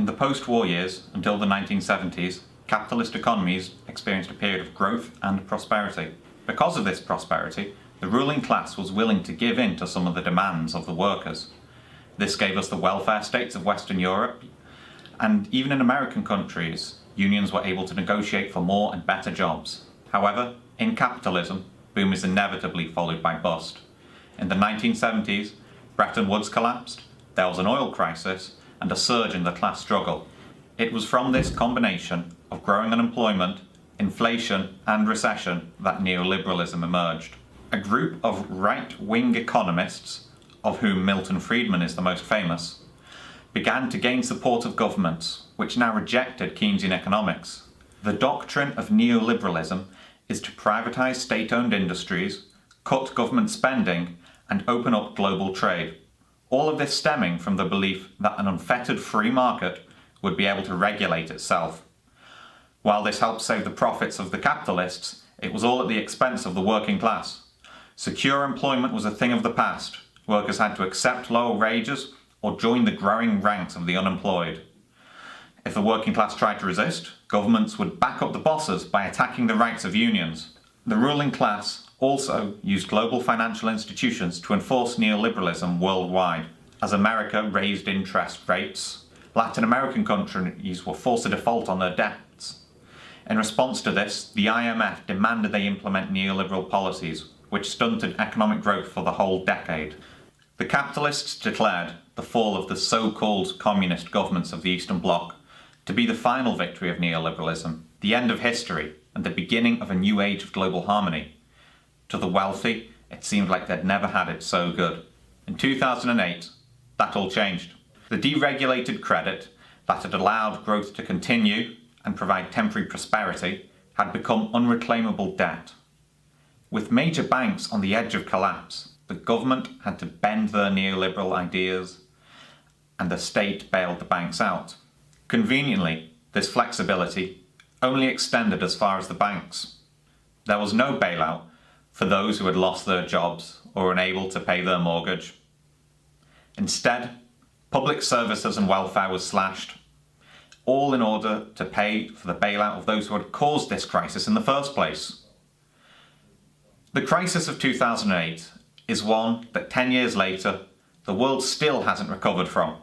In the post-war years, until the 1970s, capitalist economies experienced a period of growth and prosperity. Because of this prosperity, the ruling class was willing to give in to some of the demands of the workers. This gave us the welfare states of Western Europe, and even in American countries, unions were able to negotiate for more and better jobs. However, in capitalism, boom is inevitably followed by bust. In the 1970s, Bretton Woods collapsed, there was an oil crisis, and a surge in the class struggle. It was from this combination of growing unemployment, inflation, and recession that neoliberalism emerged. A group of right-wing economists, of whom Milton Friedman is the most famous, began to gain support of governments, which now rejected Keynesian economics. The doctrine of neoliberalism is to privatize state-owned industries, cut government spending, and open up global trade. All of this stemming from the belief that an unfettered free market would be able to regulate itself. While this helped save the profits of the capitalists, it was all at the expense of the working class. Secure employment was a thing of the past. Workers had to accept lower wages or join the growing ranks of the unemployed. If the working class tried to resist, governments would back up the bosses by attacking the rights of unions. The ruling class also used global financial institutions to enforce neoliberalism worldwide. As America raised interest rates, Latin American countries were forced to default on their debts. In response to this, the IMF demanded they implement neoliberal policies, which stunted economic growth for the whole decade. The capitalists declared the fall of the so-called communist governments of the Eastern Bloc to be the final victory of neoliberalism, the end of history, and the beginning of a new age of global harmony. To the wealthy, it seemed like they'd never had it so good. In 2008, that all changed. The deregulated credit that had allowed growth to continue and provide temporary prosperity had become unreclaimable debt. With major banks on the edge of collapse, the government had to bend their neoliberal ideas, and the state bailed the banks out. Conveniently, this flexibility only extended as far as the banks. There was no bailout for those who had lost their jobs or were unable to pay their mortgage. Instead, public services and welfare was slashed, all in order to pay for the bailout of those who had caused this crisis in the first place. The crisis of 2008 is one that 10 years later, the world still hasn't recovered from.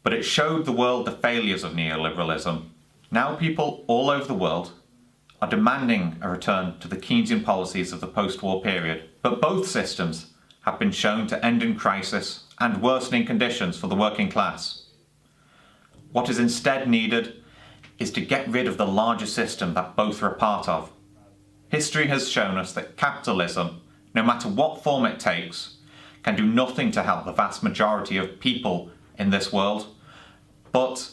But it showed the world the failures of neoliberalism. Now people all over the world are demanding a return to the Keynesian policies of the post-war period. But both systems have been shown to end in crisis and worsening conditions for the working class. What is instead needed is to get rid of the larger system that both are a part of. History has shown us that capitalism, no matter what form it takes, can do nothing to help the vast majority of people in this world, but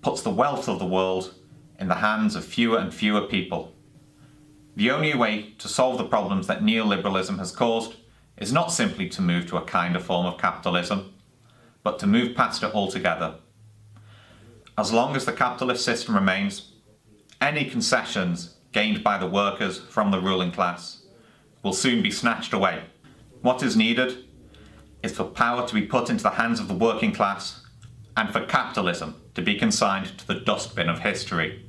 puts the wealth of the world in the hands of fewer and fewer people. The only way to solve the problems that neoliberalism has caused is not simply to move to a kinder form of capitalism, but to move past it altogether. As long as the capitalist system remains, any concessions gained by the workers from the ruling class will soon be snatched away. What is needed is for power to be put into the hands of the working class and for capitalism to be consigned to the dustbin of history.